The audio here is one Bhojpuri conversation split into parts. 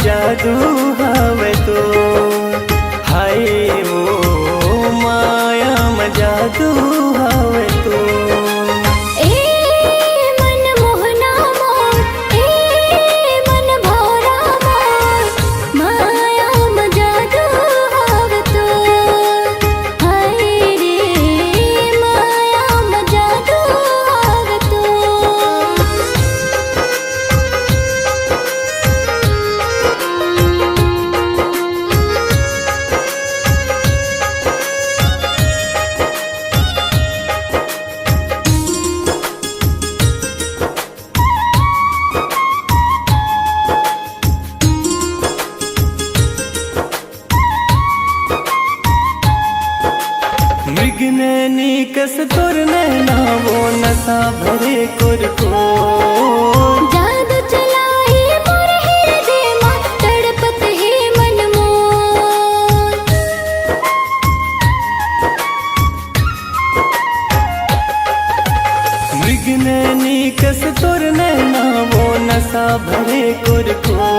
जादू हवे तो हाय वो माया में जादू हवे तो मृगनैनी कस तोर नैना वो नशा भरे कुरको जादू चलाए मोर हृदय में तड़पत है मन मोर। मृगनैनी कस तोर नैना वो नशा भरे कुरको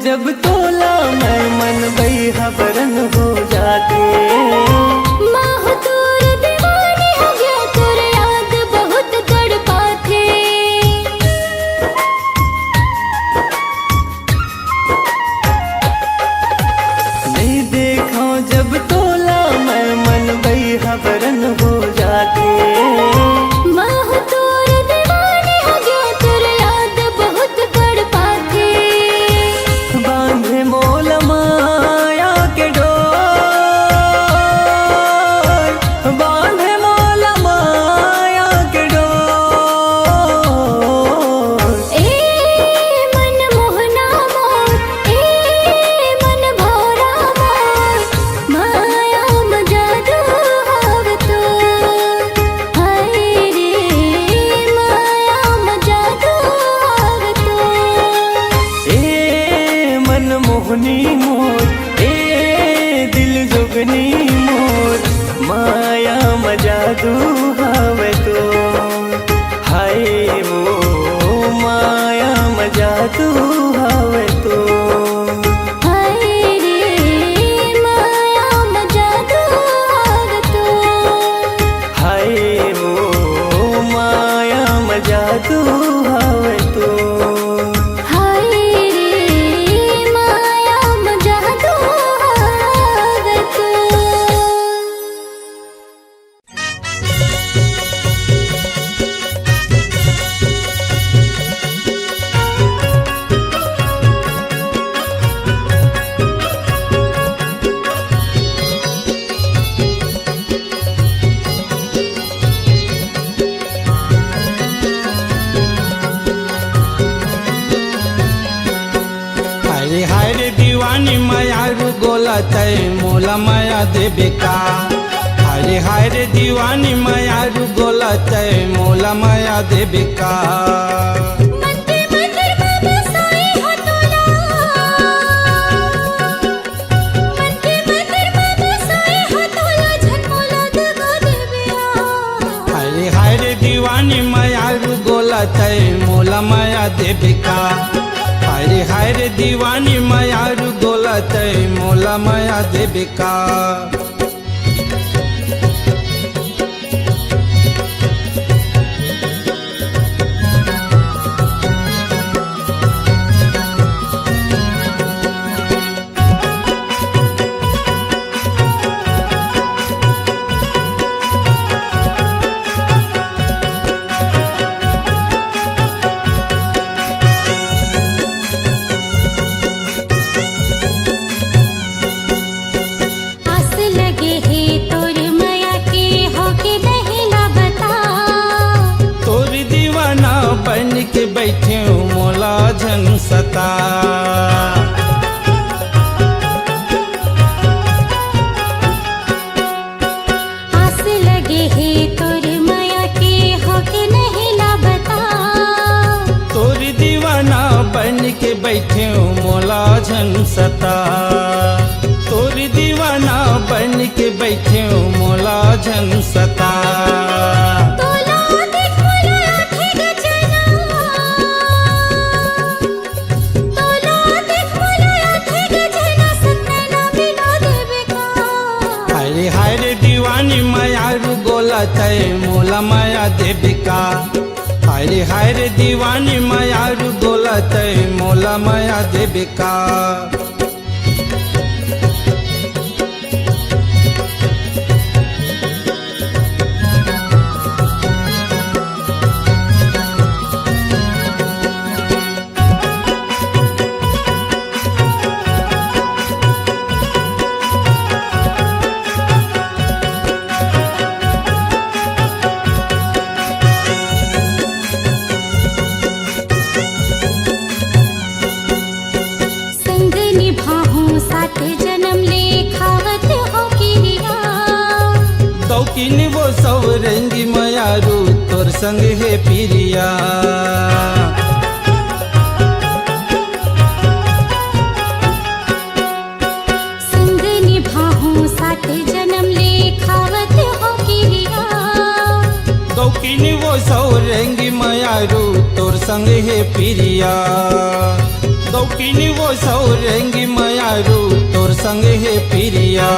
जब तोला मैं मन बैहा बरन हो जाते माह तोर दीवानी हो गया तोर याद बहुत तड़पाथे। नहीं देखा जब तोला मैं मन बैहा बरन हो जाते मोहनी मोर ए दिल जोगनी मोर माया में जादू हवे तो हाय वो माया में जादू हवे तो हाय वो माया में जादू हवे तो तय मोला माया देबिका हरे हाय रे दीवानी माया रु गोला तय मोला माया देबिका हरे हाय रे दीवानी माया रु गोला तय मोला माया देबिका हरे हाय रे दीवानी माया रु गोला तय मोला माया देबिका सता। आस लगे है तोर माया के हो के नहीं ला बता। तोरी दीवाना बन के बैठे मोला झन सता। तोरी दीवाना बन के बैठे मोला झन सता। तोला देख मोला आँखें गजना। तोला देख मोला आँखें गजना, सतना मिला देवे का। हाय हाय रे दीवानी मायारू गोला तय मोला माया देविका। हाय हाय रे दीवानी मायारू गोला तय मोला माया देविका। संग निभाहूं साथ जन्म ले खावत हो किरिया। दौकिन वो सब रंगी मायारू तोर संग है पिरिया। संग निभाहूं साथ जन्म ले खावत हो किरिया। दौकिन वो सब रंगी मायारू तोर संग है पिरिया। दौकिन वो सब रंगी मायारू तोर संग है पिरिया।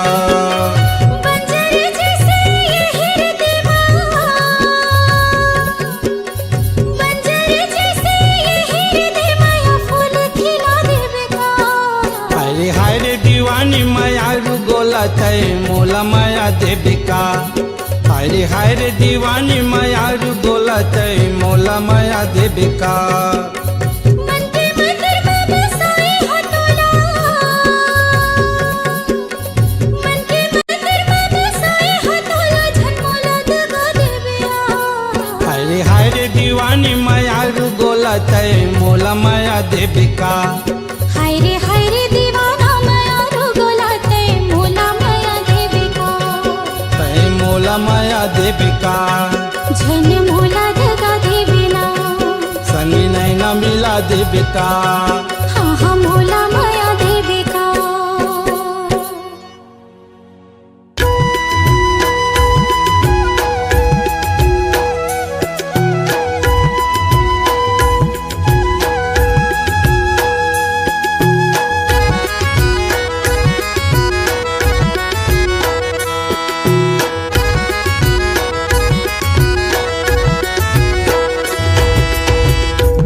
बंजर जैसे ये हृदयवा। बंजर जैसे ये हृदयवा, या फूल खिला देवे का। हाय हाय रे दीवानी मायारू गोला तय मोला माया देविका। हाय हाय रे दीवानी मायारू गोला तय मोला माया देविका। मन के मंदिर में बसाए हो तोला। मन के मंदिर में बसाए हो तोला, झनमोला दगा देविया। हाय हाय रे दीवानी मायारू गोला तय मोला माया देविका। हाय रे दीवाना माया रो गोला ते मोला माया देविका। तय मोला माया देविका। झन मोला दगा देविना। सनी नैना मिला देविका। हाँ हाँ मोला माया देविका।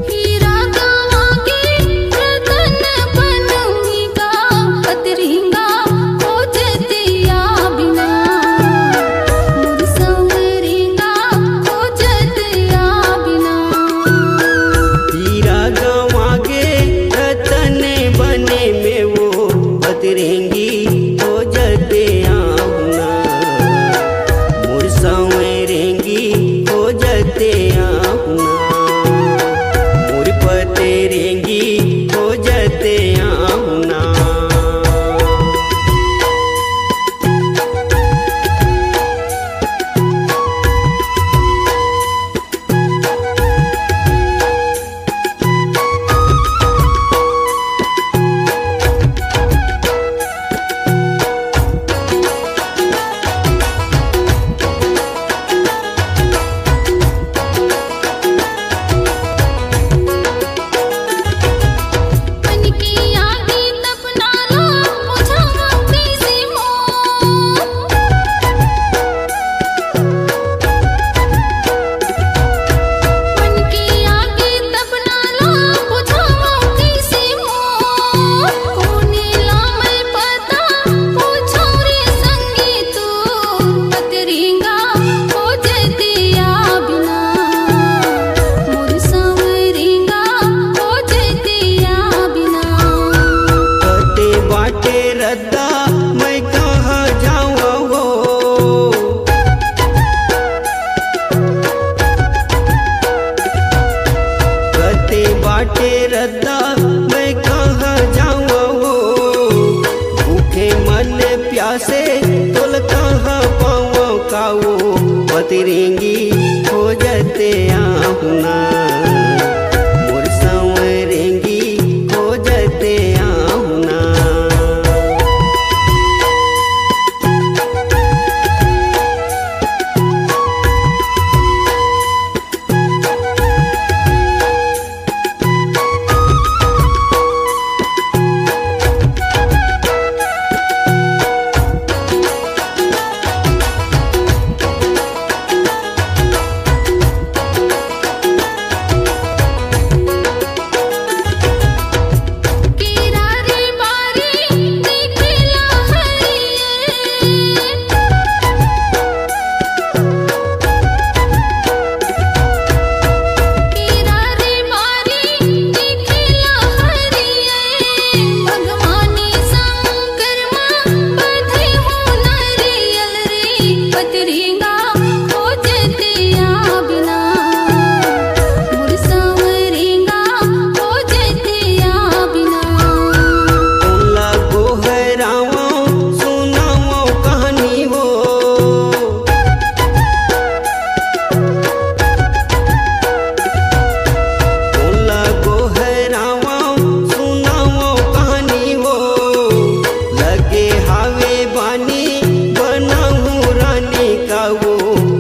हीरा गवा के पतरेंगी खोजते आहुना मोर संवरेंगी खोजते आहुना।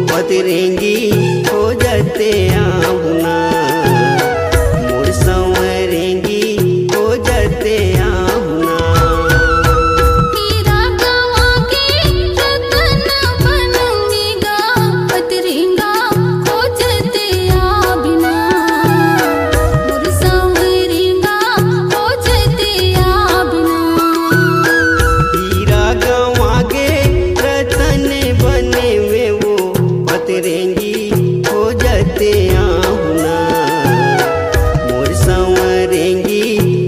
पतरेंगी खोजते आहुना मोर संवरेंगी खोजते आहुना। हीरा गवा के रतन बनूंगी गा पतरेंगा खोजते आबिना मोर संवरेंगा खोजते आबिना। हीरा गवा के रतन बने वे वो पतरेंगी खोजते आहुना मोर संवरेंगी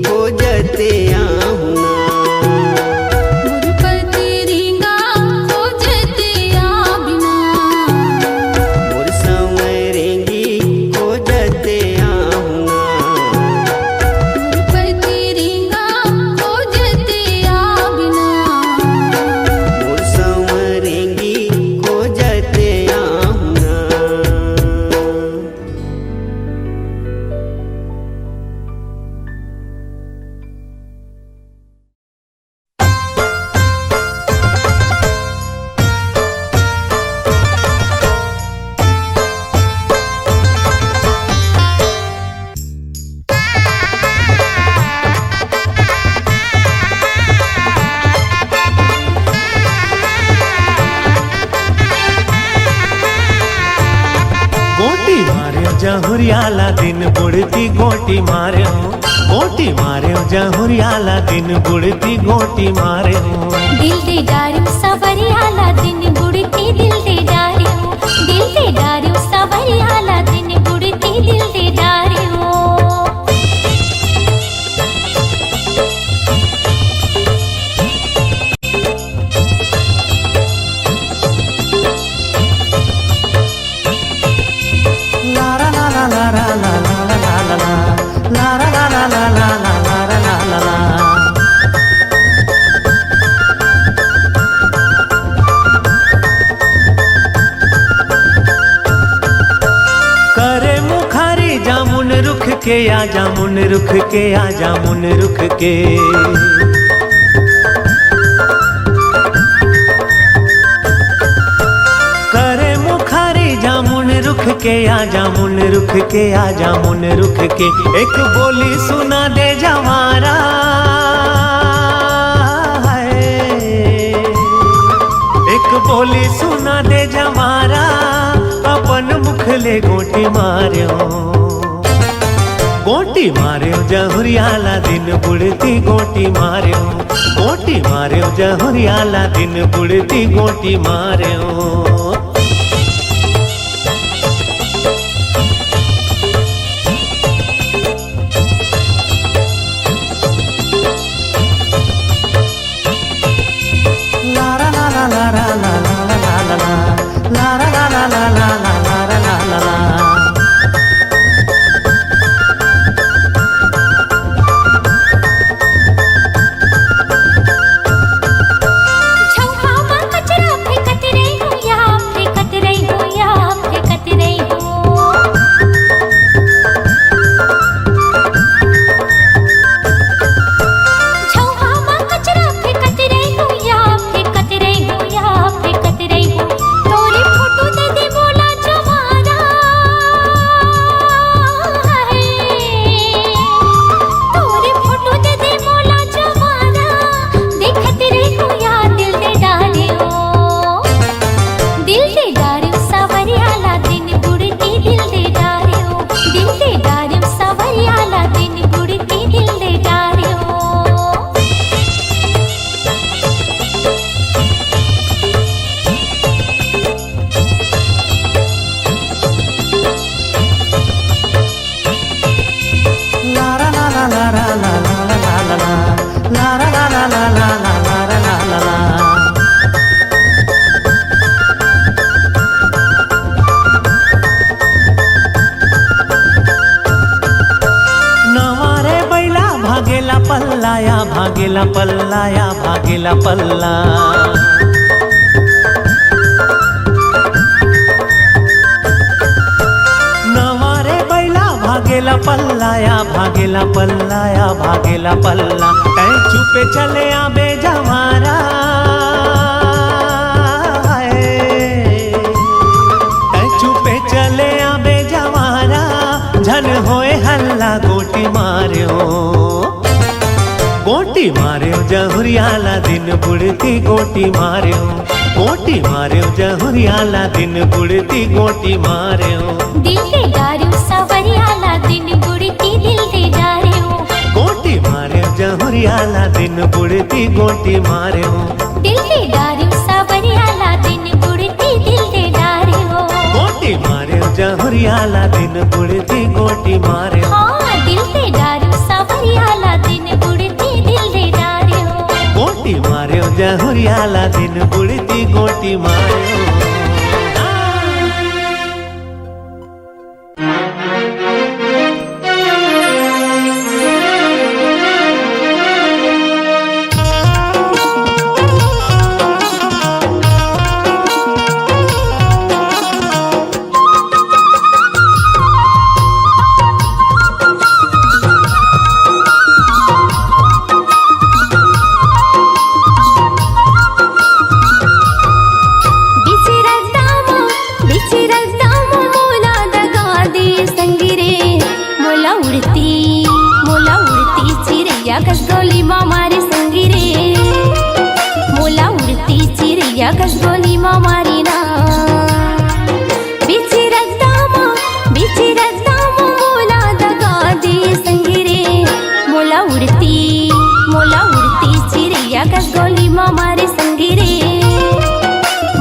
खोजते आहुना। मोर पतरेंगा खोजते आबिना मोर संवरेंगी खोजते आहुना। मोर पतरेंगा खोजते आबिना मोर संवरेंगी खोजते आहुना। गोटी मारे जहुरियाला दिन बुढ़ती गोटी मारे गोटी मारे जहुरियाला दिन बुढ़ती गोटी मारे दिल दे डारू सवरियाला दिन बुड़ती दिल दे डारू दिल दे डारू सवरियाला दिन बुड़ती दिल दे डारू। लारा ला ला ला ला ला ला ला ला ला लारा ला ला ला ला ला ला ला ला। करे मुखारी जामुन रुख के या जामुन रुख के या जामुन रुख के करे मुखारी जामुन रुख के या जामुन रुख के या जामुन रुख के एक बोली सुना दे जवारा एक बोली सुना दे जवारा अपन मुख ले गोटी मार्यो जहुरियाला दिन बुढ़ती गोटी मार्यो जहुरियाला दिन बुढ़ती गोटी मार्यो। लारा ला ला ला ला ला ला ला ला लारा ला ला ला ला ला ला ला ला। छौका मा कचरा फेंकत रे हुया ला ला ला ला ला ला ला ला। नवारे बैला भागेला पल्लाया भागेला पल्लाया भागेला पल्ला। नवारे बैला भागेला पल्लाया भागेला पल्लाया भागेला पल्ला। कहीं चुपे चले आबे जवारा चुपे चले आबे जवारा झन होए हल्ला गोटी मार्यो गोटी मार्यो जहुरियाला दिन बुड़ती गोटी मार्यो गोटी मार्यो जहुरियाला दिन बुड़ती गोटी मार्यो। दिल दे डार्यो सवरियाला दिन बुड़ती दिल दे डार्यो गोटी मार्यो जहुरियाला दिन बुड़ती गोटी मार्यो। दिल दे डार्यो सवरियाला दिन बुड़ती दिल दे डार्यो गोटी मार्यो जहुरियाला दिन बुड़ती गोटी मार्यो। हाँ दिल दे डार्यो सवरियाला दिन बुड़ती दिल दे डार्यो गोटी मार्यो जहुरियाला दिन बुड़ती गोटी मार्यो। कसगोली मामारी संगी रे मोला उड़ती चिड़िया कसगोली मामारी ना। बिची रद्दामा मोला दगा दे संगी रे मोला उड़ती चिड़िया कसगोली मामारी संगी रे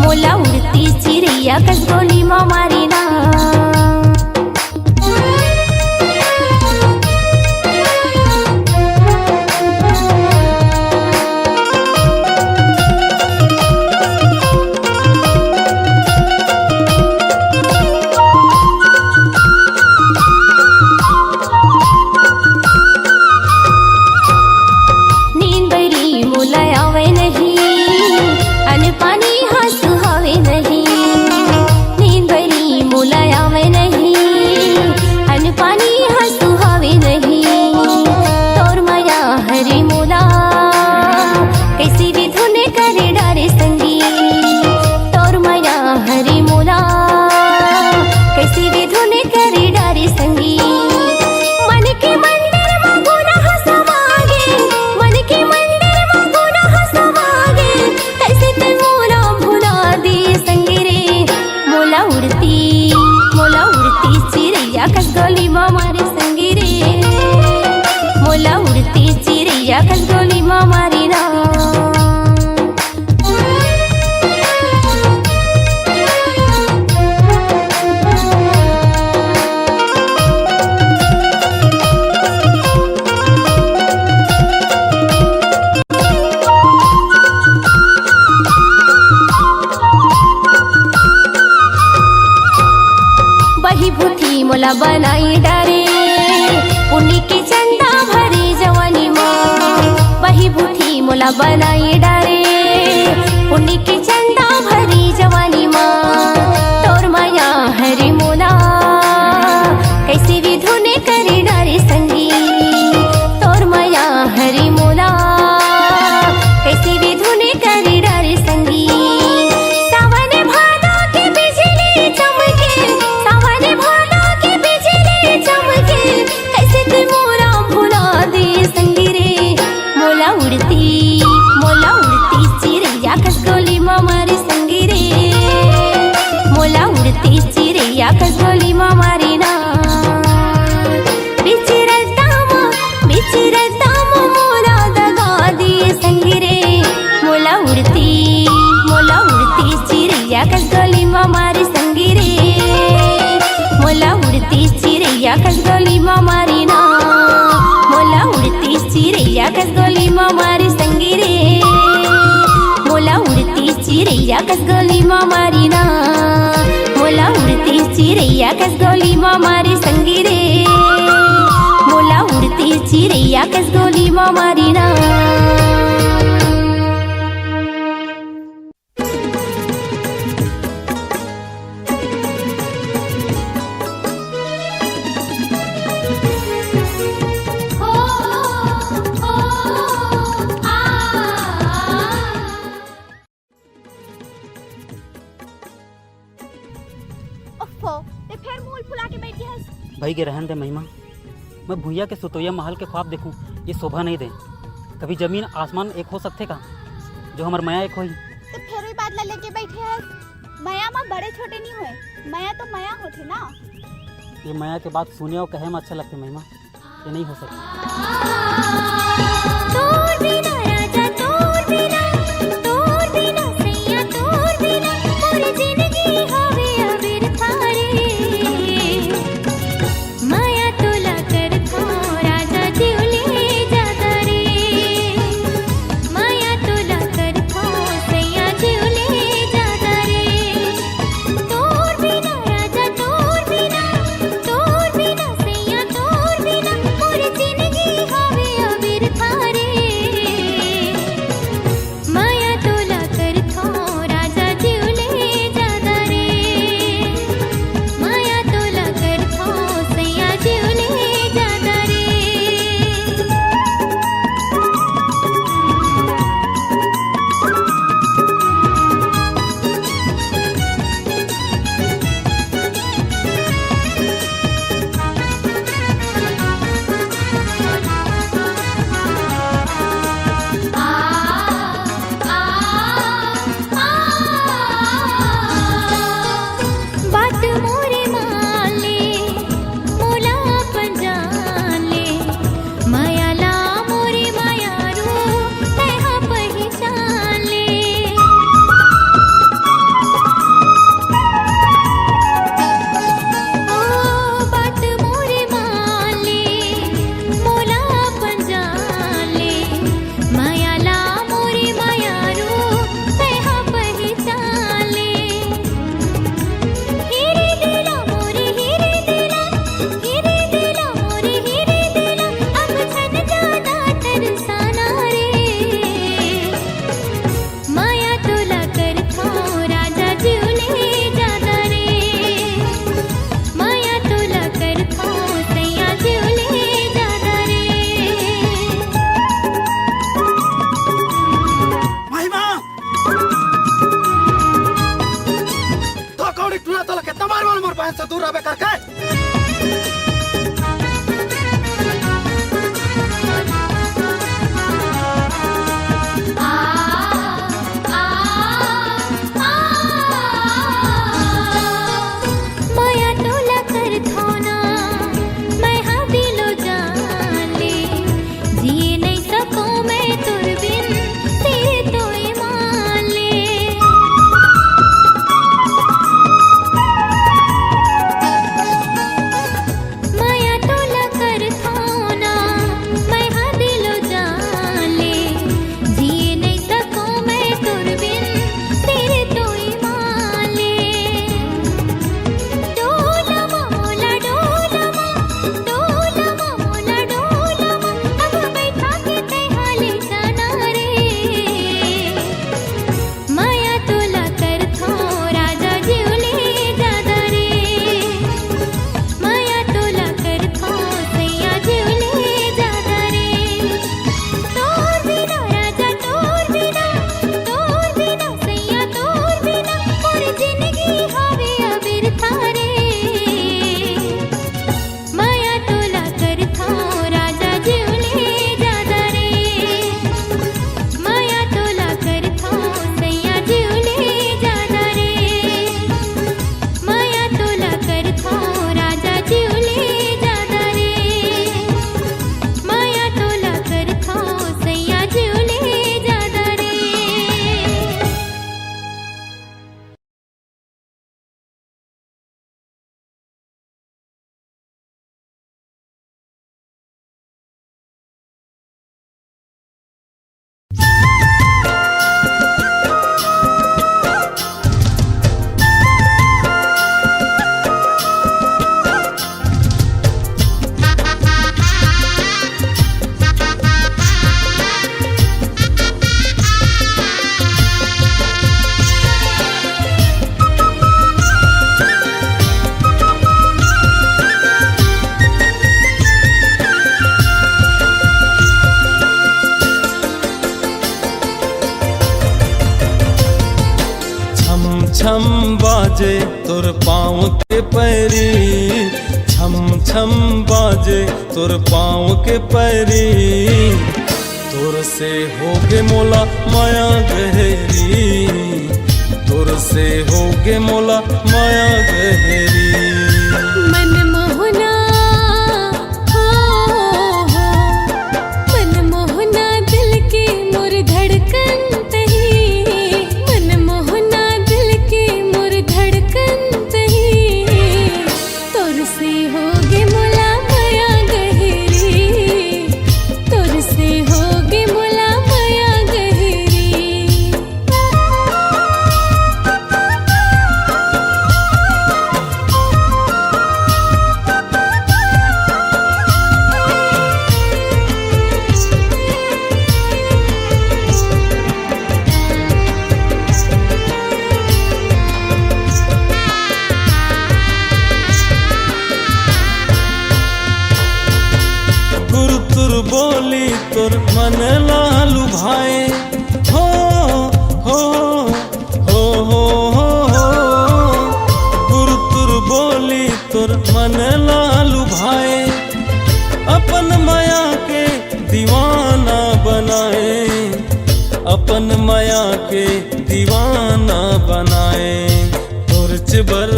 मोला उड़ती चिड़िया कसगोली मामारी ना। कसगोली मामारी संगी रे मोला उड़ती चिड़िया कसगोली मामारी ना। बही भूठी मोला बनाई डारे पुण्य की चंदा भरी जवानी माँ। बही भूठी मोला बनाई डारे पुण्य की चंदा भरी जवानी माँ। तोर माया हरी मोला कैसे भी धुने करे डारे संगी। तोर माया हरी मोला कैसे भी धुने करे डारे संगी। चिड़िया कसगोली मामारी संगी रे मोला उड़ती चिड़िया कसगोली मामारी ना। बिची रद्दामा मोला दगा दिए संगी रे मोला उड़ती चिड़िया कसगोली मामारी संगी रे मोला उड़ती चिड़िया कसगोली मामारी ना। मोला उड़ती चिड़िया कसगोली मामारी संगी चिरैया कस गोली माँ मारी ना, मोला उड़ती चिरैया कस गोली माँ मारी संगी रे, मोला उड़ती चिरैया कस गोली माँ मारी ना। भाई के रहन दे महिमा, मैं भूया के सुतोया महल के ख्वाब देखूं ये शोभा नहीं दे। कभी जमीन आसमान एक हो सकते का, जो हमार माया एक होई। तो फिर भी बादला लेके बैठे है। माया माँ बड़े छोटे नहीं हुए, माया तो माया होते ना। ये माया के बात सुने और कहे में अच्छा लगते महिमा, ये नहीं हो सकता। जिंदगी हवे अब छम बाजे तोर पाँव के पैरी, छम छम बाजे तोर पाँव के पैरी। तोर से होगे मोला माया गहरी, तोर से होगे मोला माया गहरी। मन मोहना हो, मन मोहना दिल की मोर धड़कन तही, मन मोहना दिल की मोर धड़कन तही। तोर से होगे मोला माया गहरी, तोर से होगे मोला माया गहरी। गुरुतुर बोली तोर मन लालू भाए, हो हो हो हो हो। गुरुतुर बोली तोर मन लालू भाए, अपन माया के दीवाना बनाए, अपन माया के दीवाना बनाए। तोर चिबर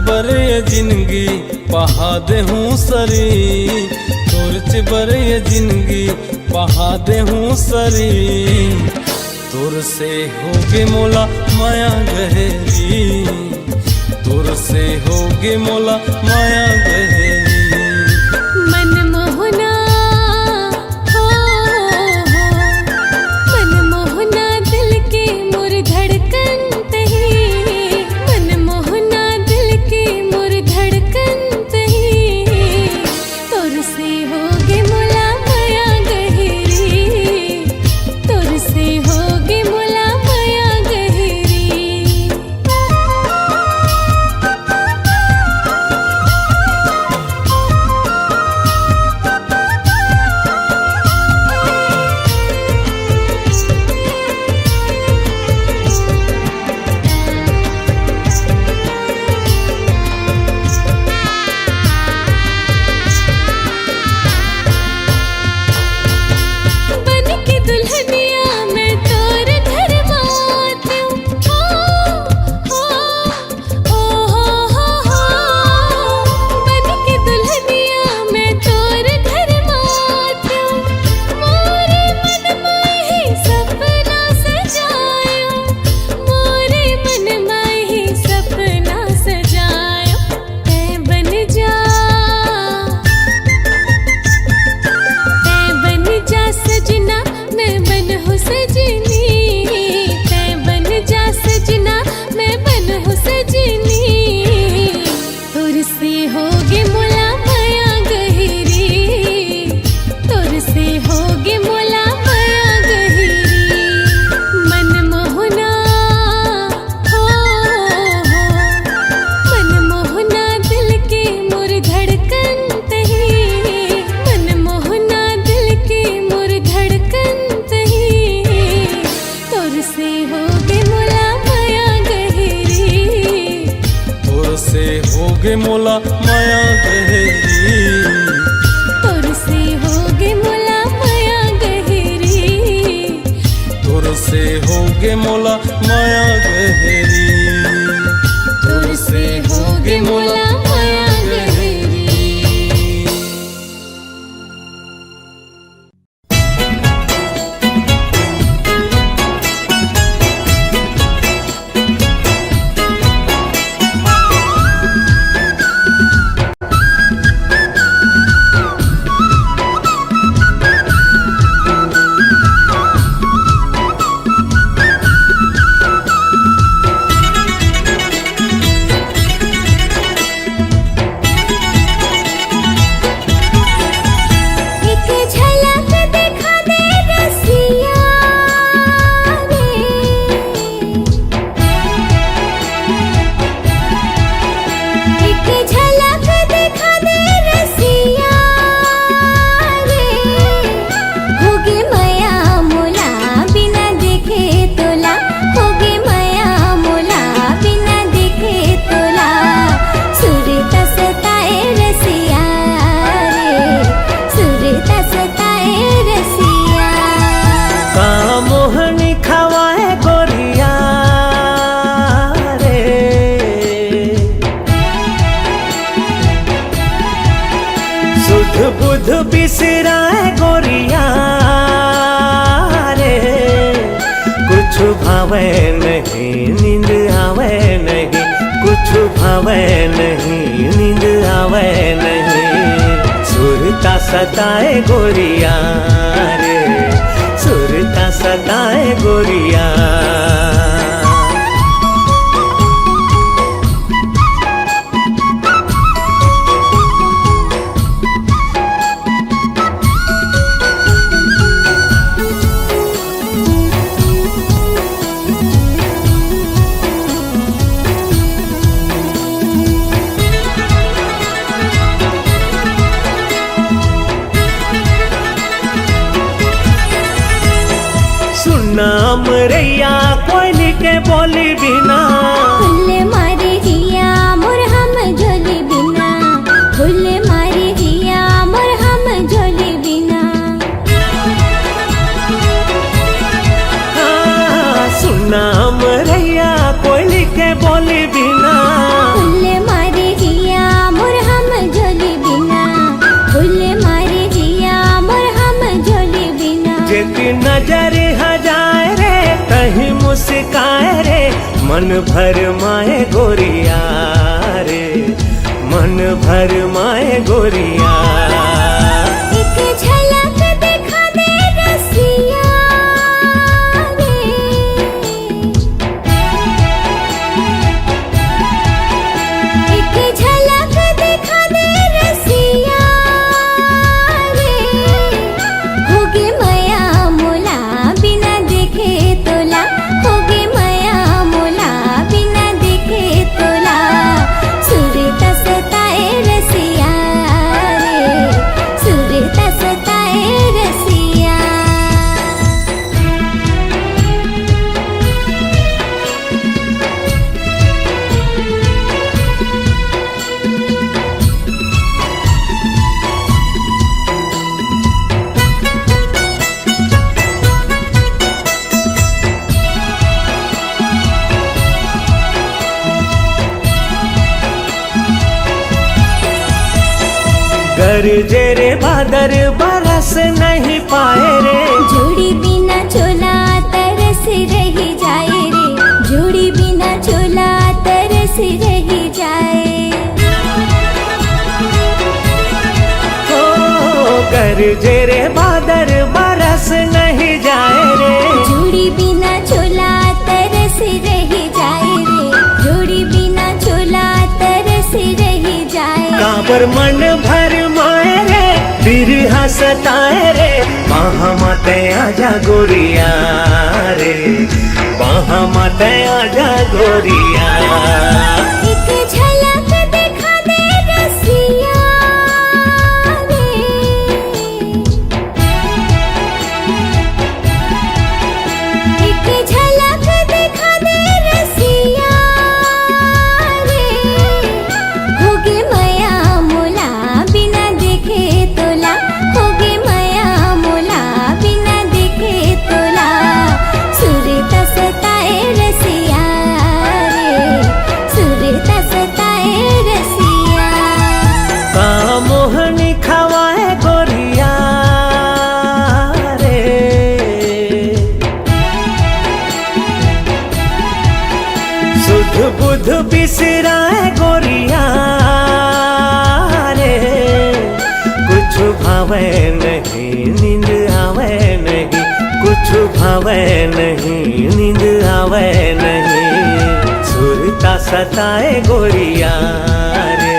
बरे जिंदगी बहा दे हूँ सरी, तोर बरे जिंदगी बहा दे हूँ सरी। तोर से होगे मोला माया गहरी, तोर से होगे मोला माया गहरी। मन मोहना हो, मन मोहना दिल की मोर धड़कन तही, मन मोहना दिल की मोर धड़कन तही। तोर से होगे मोला माया गहरी, तोर से होगे मोला माया गहरी। बन के दुल्हनिया मैं तोर घर मातूं, हो हो। बन के दुल्हनिया मैं तोर घर मातूं, मोरे मन में ही सपना सजायो, मोरे मन में ही सपना सजायो। तै बन जा, तै बन जा सजना, मैं बन हूँ सजनी, तै बन जा सजना, मैं बन हूँ सजनी। तोर से होगे मोला माया गहरी, तोर से होगे मोला माया गहरी। मन मोहना हो, मन मोहना दिल की मोर धड़कन तही, मन मोहना दिल की मोर धड़कन तही। तोर से होगे मोला माया गहरी, तोर से होगे मोला माया गहरी, तोर से होगे मोला माया गहरी। तोर से होगे मोला माया गहरी, तोर से होगे मोला माया गहरी। सुध बुध बिसराए गोरिया रे, कुछ भावे नहीं नींद आवे नहीं, कुछ भावे नहीं नींद आवे नहीं। सुरता सताए गोरिया रे, सुरता सताए गोरिया। नाम रैया कोयली के बोली बिना, फुल मारे जिया मोर हम झोली बिना, फुल मारे जिया मोर हम झोली बिना। सुनाम रैया कोयली के बोली बिना, फुल मारे जिया मोर हम झोली बिना, फुल मारे जिया मोर हम झोली बिना। जेती नजर हजाए रे कहीं मुस्काए रे, मन भर माए गोरिया रे, मन भर माए गोरिया। एक झलक दिखा दे रसिया रे, एक झलक दिखा दे रसिया रे। होगे मया मोला बिना देखे तोला, होगे मया मोला बिना देखे तोला। सुरता सताए रसिया रे, सुरता सताए रसिया। गरजे रे बादर बरस नहीं पाए रे, जोड़ी बिना चोला तरस रही जाए रे, जोड़ी बिना चोला तरस रही जाए। ओ गरजे रे बादर बरस नहीं जाए रे, जोड़ी बिना चोला तरस रही जाए रे, जोड़ी बिना चोला तरस रही जाए। काबर मन भर माए रे, बिरहा सताए रे, बाहा माते आजा गोरिया रे, बाहा माते आजा गोरिया। एक झलक दिखा दे रसिया रे, एक झलक दिखा दे रसिया रे। होगे मया मोला बिना देखे तोला, होगे मया मोला बिना देखे तोला। सुरता सताए रसिया रे, सुरता सताए रसिया। का मोहनी खवाए गोरिया रे, सुध बुध बिसराए गोरिया रे, कुछ भावे नहीं नींद आवे नहीं, कुछ भावे नहीं नींद आवे नहीं। सुरता सताए गोरिया रे,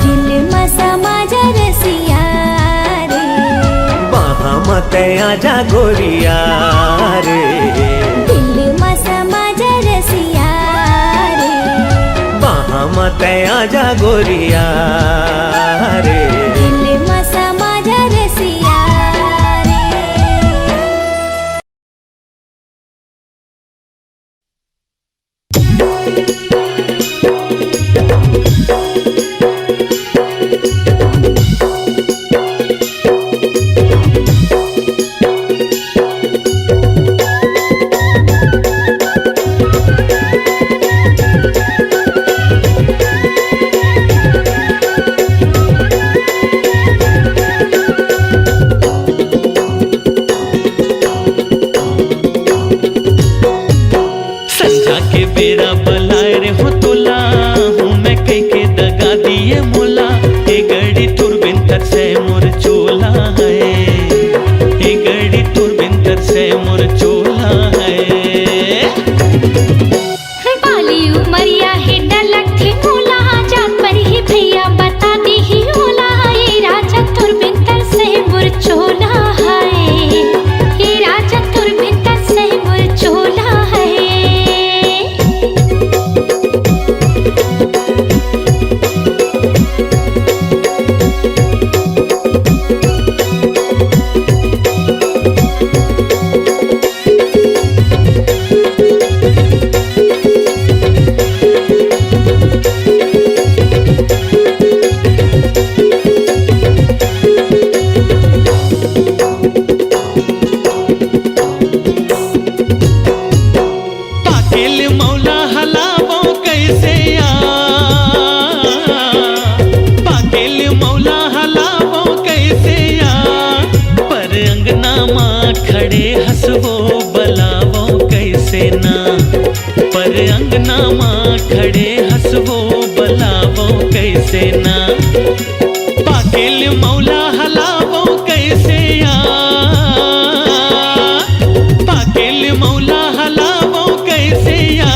दिल में समा जा रसिया रे, बाहा मते आजा गोरिया रे, दिल में समा जा रसिया रे, बाहा मते आजा गोरिया रे। दिल में समा जा रसिया रे। खड़े हंसवो बलावो कैसे ना, पर अंगना माँ खड़े हंसवो बलावो कैसे ना, पाकेल मौला हलावो कैसे या, पाकेल मौला हलावो कैसे या,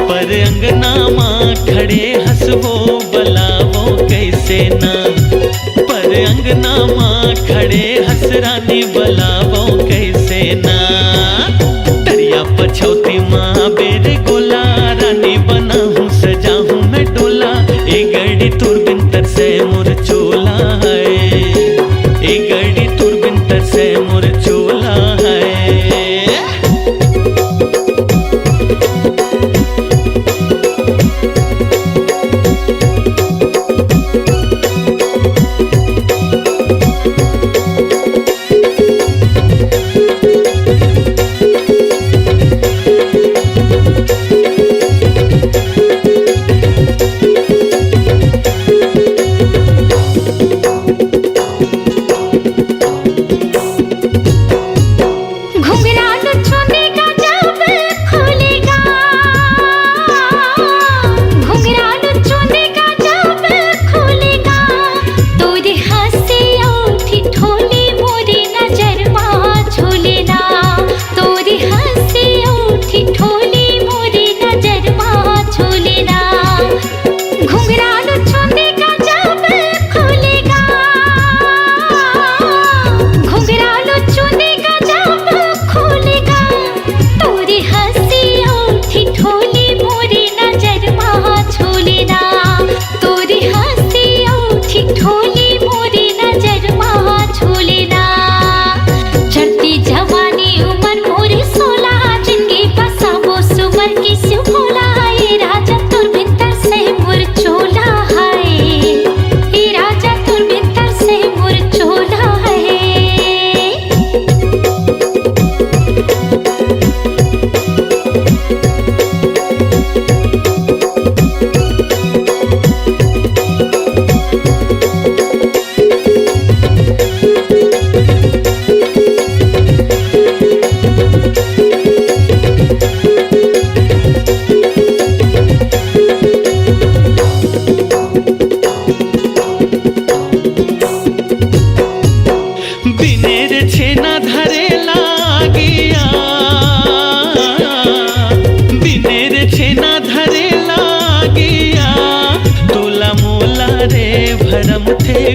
पर अंगना माँ खड़े हंसवो बलावो कैसे ना, पर अंगना माँ खड़े हंसरानी बलावो कैसे ना, तरिया पछौती माँ बेरे गोला, रानी बना हूँ सजा हूँ मैं डोला, ए गड़ी तुरबिन तर से मोर चोला है, ए गड़ी तुरबिन तर से मोर चोला है।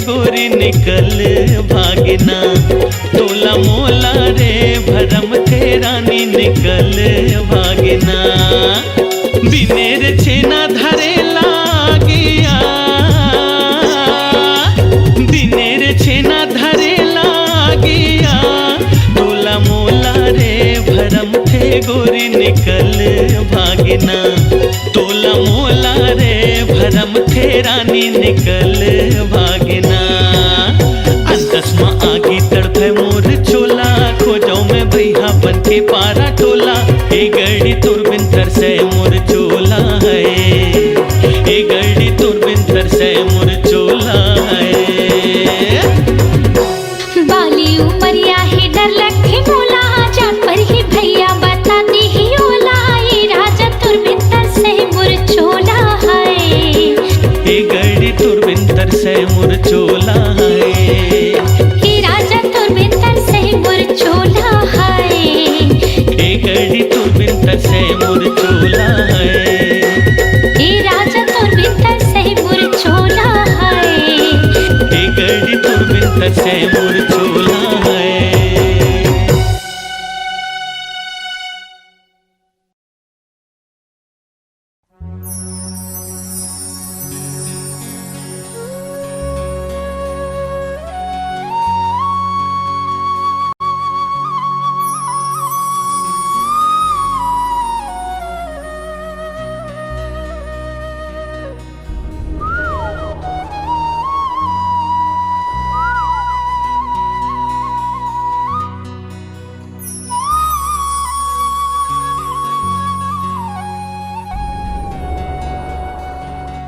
गोरी निकल भागना, तोला मोला रे भरम थे रानी निकल भागना, बिनेर छेना धरे लागिया, बिनेर छेना धरे लागिया, तोला मोला रे भरम थे गोरी निकल भागना, तोला मोला रे भरम थे रानी निकल भागना, अंतस माँ आगी तड़पे मोर चोला, खोजो में भैया बन के पारा टोला, ए गड़ी तुरबिन तर से मोर चोला है, ए गड़ी तुरबिन तर से मोर चोला है। बाली उमरिया ही डर लखे मोला, जान पर ही भैया बताती ही ओला, ये राजा तुरबिन तर से मोर चोला है, ए गड़ी तुरबिन तर से मोर चोला है, ये राजा तुरबिन तर से मोर चोला है, ए गड़ी तुरबिन तर से मोर चोला है, ये राजा तुरबिन तर से मोर चोला है, ए गड़ी तुरबिन तर से मोर चोला है।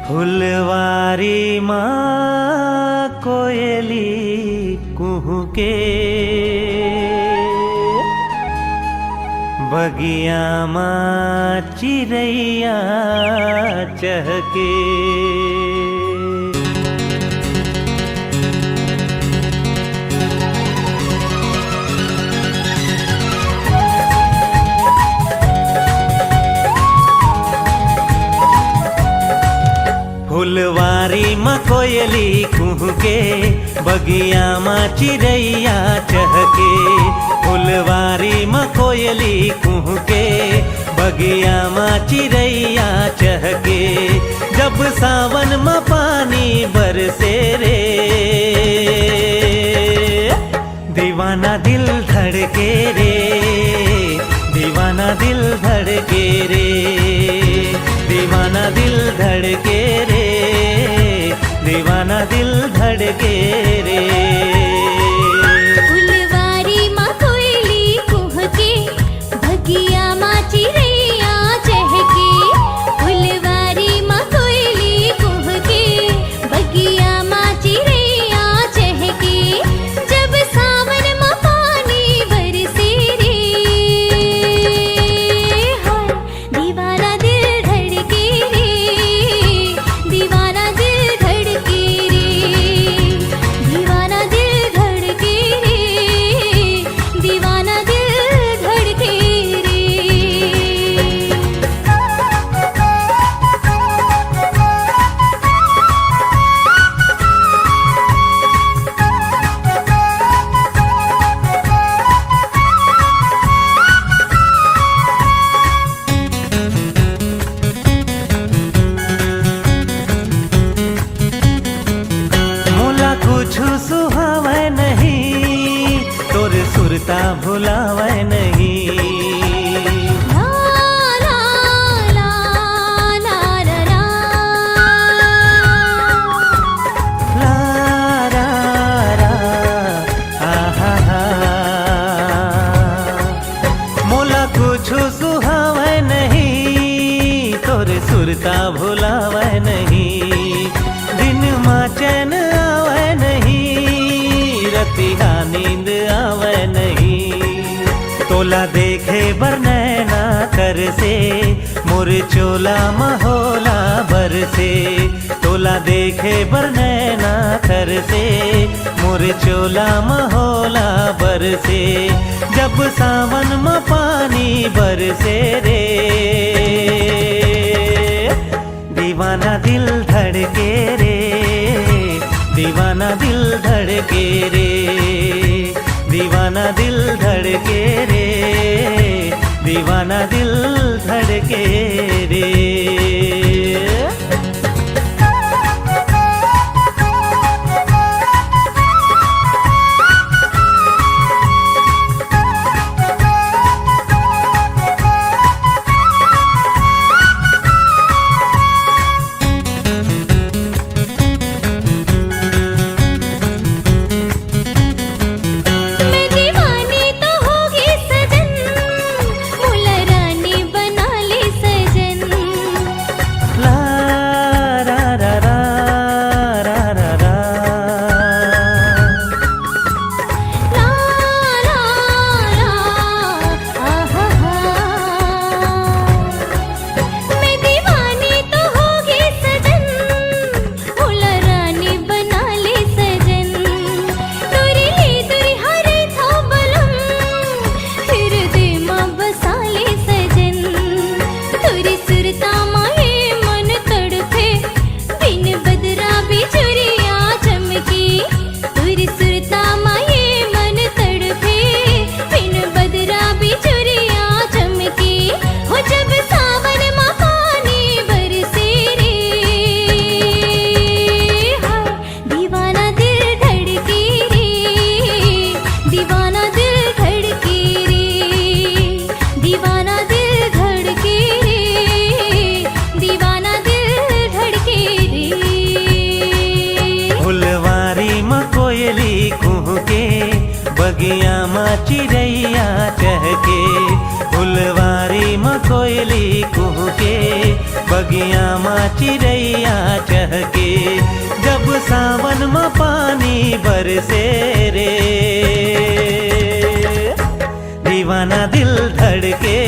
फुलवारी माँ कोयली कुहू के, बगिया माँ चिड़ैया चहके। फुलवारी माँ कोयली कुहके, बगिया माँ चिड़ैया चहके। फुलवारी माँ कोयली कुहके, बगिया माँ चिड़ैया चहके। जब सावन माँ पानी बरसे रे, दीवाना दिल धड़के रे, दीवाना दिल धड़के रे, दीवाना दिल धड़के रे, दीवाना दिल धड़के रे। फुलवारी माँ कोयली कुहके, बगिया माँ चिड़ैया चहके। फुलवारी माँ कोयली कुहके, बगिया माँ चिड़ैया चहके। जब सावन माँ पानी बरसे रे, हाय दीवाना दिल धड़के रे, दीवाना दिल धड़के रे, दीवाना दिल धड़के रे, दीवाना दिल धड़के रे। मोला कुछ सुहावे नहीं, तोर सुरता भुलावे नहीं। ला ला ला ला ला ला। ला रा रा आहा हा। मोला कुछ सुहावे नहीं, तोर सुरता भुलावे नहीं। दिन माँ चैन आवे नहीं, रतिया नींद आवे नहीं। तोला देखे बर नैना कर से, मोर चोला महोला बर से। तोला देखे बर नैना कर से, मोर चोला महोला बर से। जब सावन में पानी बरसे रे, दीवाना दिल धड़के रे, दीवाना दिल धड़के रे, दीवाना दिल धड़के रे, दीवाना दिल धड़के रे। मैं दीवानी तो होगी सजन, मोला रानी बना ले सजन। ला रा रा रा रा रा रा। ला ला ला आहा हा। मैं दीवानी तो होगी सजन, मोला रानी बना ले सजन। तोरी ले तुरी हरे था बलम, फिर दे माँ बसा ले सजन। तुरी सुरता माए मन तड़पे, बिन बदरा बिजुरिया चमकी। तुरी सुरता माए मन तड़पे, बिन बदरा बिजुरिया चमकी। हो जब सावन माँ पानी बरसे रे, हाय दीवाना दिल धड़के रे, दीवाना दिल धड़के रे, दीवाना दिल धड़के रे, दीवाना दिल धड़के रे। फुलवारी माँ कोयली कुहके, बगिया माँ चिड़ैया चहके। फुलवारी माँ कोयली कुहके, बगिया माँ चिड़ैया चहके। जब सावन माँ पानी बरसे रे, दीवाना दिल धड़के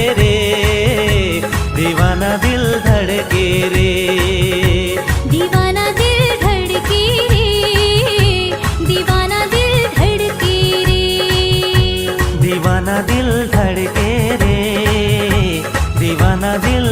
धड़के रे दीवाना दिल